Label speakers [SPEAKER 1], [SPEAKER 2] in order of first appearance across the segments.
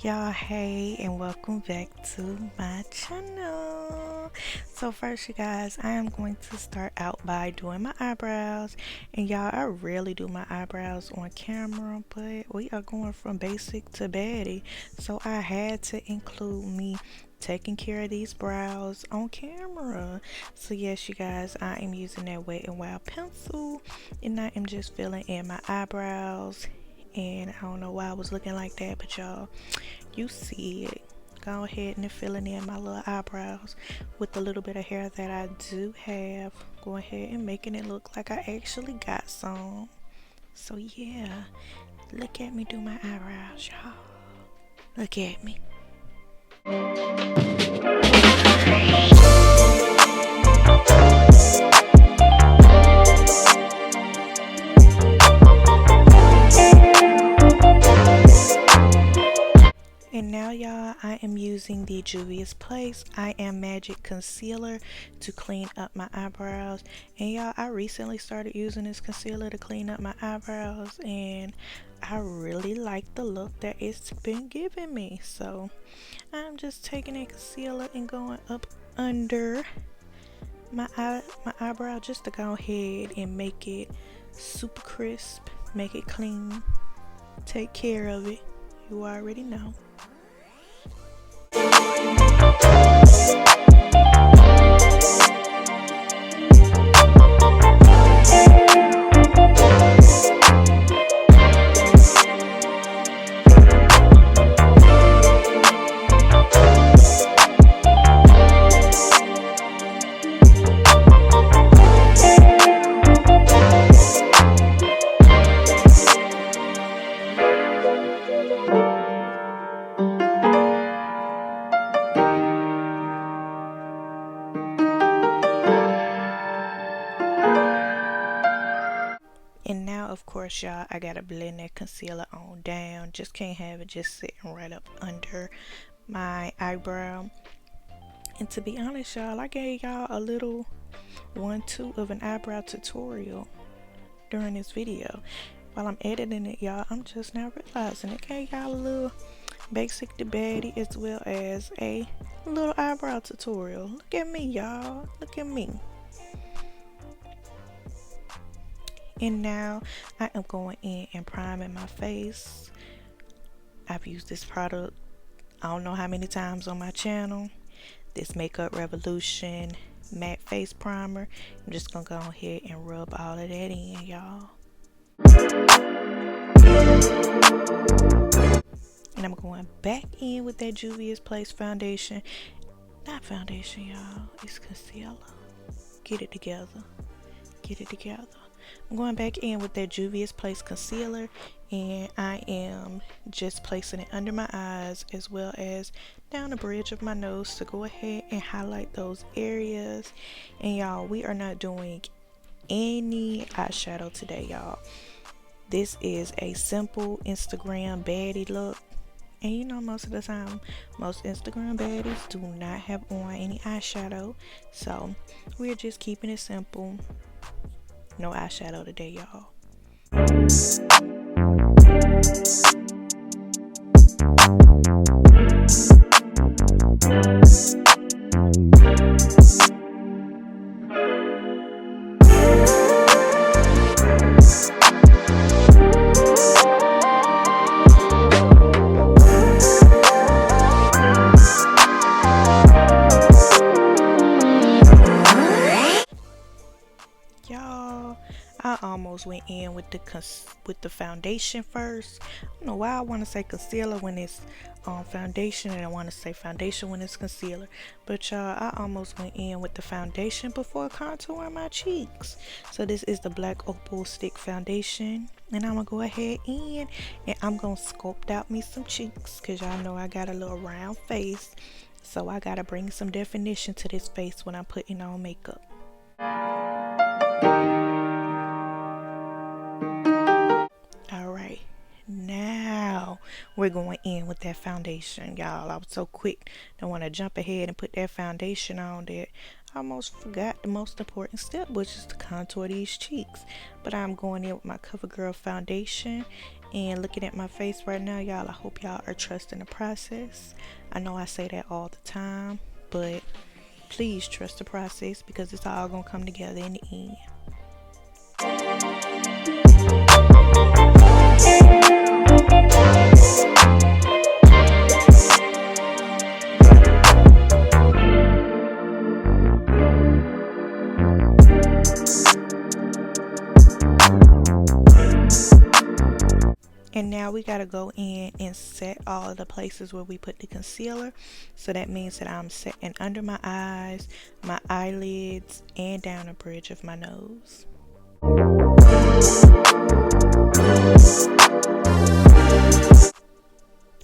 [SPEAKER 1] Y'all, hey, and welcome back to my channel. So first, you guys, I am going to start out by doing my eyebrows. And y'all, I rarely do my eyebrows on camera, but we are going from basic to baddie, so I had to include me taking care of these brows on camera. So yes, you guys, I am using that Wet n Wild pencil, and I am just filling in my eyebrows. And I don't know why I was looking like that, but y'all, you see it. Go ahead and filling in my little eyebrows with the little bit of hair that I do have. Go ahead and making it look like I actually got some. So yeah, look at me do my eyebrows, y'all. Look at me. And now y'all, I am using the Juvia's Place I Am Magic Concealer to clean up my eyebrows. And y'all, I recently started using this concealer to clean up my eyebrows, and I really like the look that it's been giving me. So I'm just taking that concealer and going up under my eyebrow just to go ahead and make it super crisp, make it clean, take care of it. You already know. And now, of course, y'all, I gotta blend that concealer on down. Just can't have it just sitting right up under my eyebrow. And to be honest, y'all, I gave y'all a little 1-2 of an eyebrow tutorial during this video. While I'm editing it, y'all, I'm just now realizing it. Gave y'all a little basic to baddie as well as a little eyebrow tutorial. Look at me, y'all. Look at me. And now I am going in and priming my face. I've used this product I don't know how many times on my channel. This Makeup Revolution matte face primer. I'm just gonna go ahead and rub all of that in, y'all. And I'm going back in with that Juvia's Place foundation. Not foundation, y'all. It's concealer. Get it together. Get it together. I'm going back in with that Juvia's Place concealer, and I am just placing it under my eyes as well as down the bridge of my nose to go ahead and highlight those areas. And y'all, we are not doing any eyeshadow today, y'all. This is a simple Instagram baddie look. And you know, most of the time, most Instagram baddies do not have on any eyeshadow. So we're just keeping it simple. No eyeshadow today, y'all. I almost went in with the foundation first. I don't know why I want to say concealer when it's foundation, and I want to say foundation when it's concealer. But y'all, I almost went in with the foundation before contouring my cheeks. So this is the Black Opal Stick Foundation, and I'm gonna go ahead and I'm gonna sculpt out me some cheeks, because y'all know I got a little round face, so I gotta bring some definition to this face when I'm putting on makeup. Alright, now we're going in with that foundation, y'all. I was so quick, don't want to jump ahead and put that foundation on that I almost forgot the most important step, which is to contour these cheeks. But I'm going in with my CoverGirl foundation, And looking at my face right now, y'all, I hope y'all are trusting the process. I know I say that all the time, but please trust the process because it's all gonna come together in the end. And now we gotta go in and set all of the places where we put the concealer. So that means that I'm setting under my eyes, my eyelids, and down the bridge of my nose.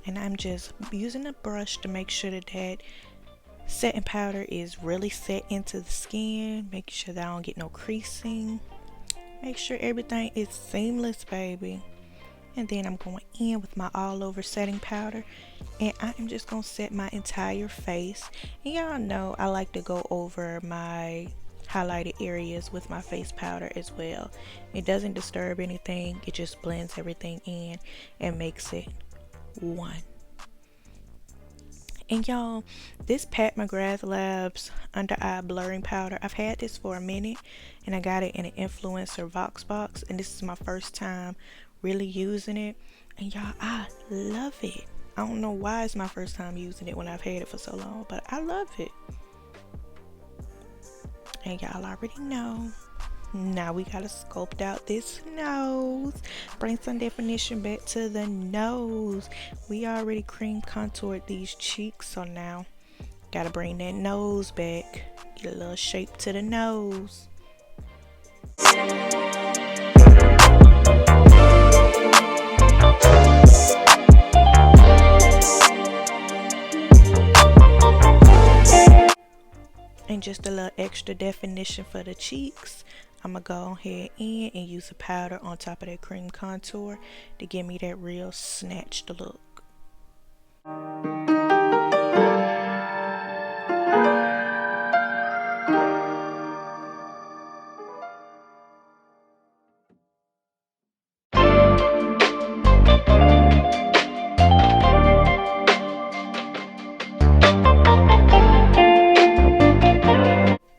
[SPEAKER 1] And I'm just using a brush to make sure that that setting powder is really set into the skin, making sure that I don't get no creasing. Make sure everything is seamless, baby. And then I'm going in with my all over setting powder, and I am just gonna set my entire face. And y'all know I like to go over my highlighted areas with my face powder as well. It doesn't disturb anything, it just blends everything in and makes it one. And y'all, this Pat McGrath Labs under eye blurring powder, I've had this for a minute and I got it in an influencer Vox box, and this is my first time really using it, and y'all, I love it. I don't know why it's my first time using it when I've had it for so long, but I love it. And y'all already know, now we gotta sculpt out this nose, bring some definition back to the nose. We already cream contoured these cheeks, so now gotta bring that nose back, get a little shape to the nose. And just a little extra definition for the cheeks, I'm gonna go ahead in and use a powder on top of that cream contour to give me that real snatched look.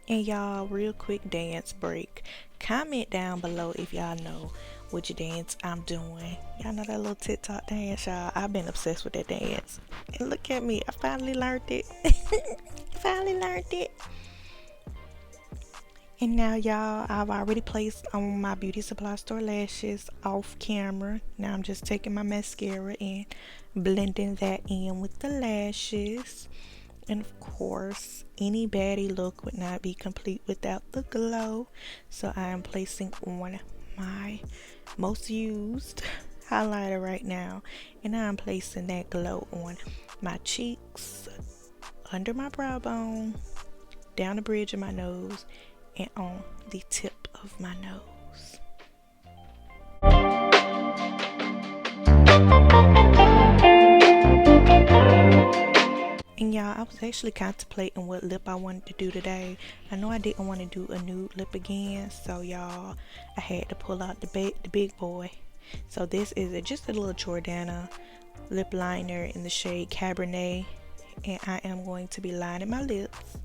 [SPEAKER 1] And y'all, real quick dance break. Comment down below if y'all know which dance I'm doing. Y'all know that little TikTok dance, y'all? I've been obsessed with that dance. And look at me, I finally learned it. Finally learned it. And now y'all, I've already placed on my beauty supply store lashes off camera. Now I'm just taking my mascara and blending that in with the lashes. And of course, any baddie look would not be complete without the glow. So I am placing on my most used highlighter right now. And I'm placing that glow on my cheeks, under my brow bone, down the bridge of my nose, and on the tip of my nose. And y'all, I was actually contemplating what lip I wanted to do today. I know I didn't want to do a nude lip again, so y'all, I had to pull out the big boy. So this is just a little Jordana lip liner in the shade Cabarnet, and I am going to be lining my lips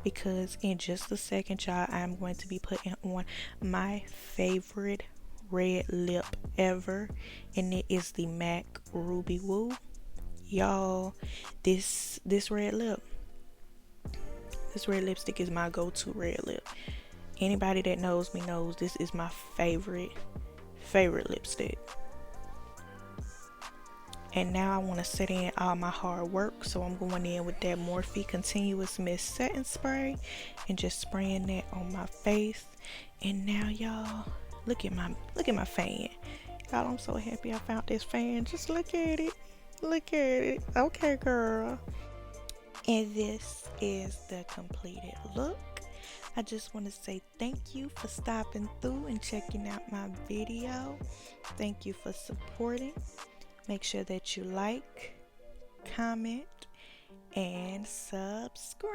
[SPEAKER 1] because in just a second, y'all, I'm going to be putting on my favorite red lip ever, and it is the MAC Ruby Woo. Y'all, this red lipstick is my go-to red lip. Anybody that knows me knows this is my favorite lipstick. And now I want to set in all my hard work, so I'm going in with that Morphe Continuous Mist Setting Spray and just spraying that on my face. And now y'all, look at my fan. Y'all, I'm so happy I found this fan. Just look at it. Look at it. Okay, girl. And this is the completed look. I just want to say thank you for stopping through and checking out my video. Thank you for supporting. Make sure that you like, comment, and subscribe.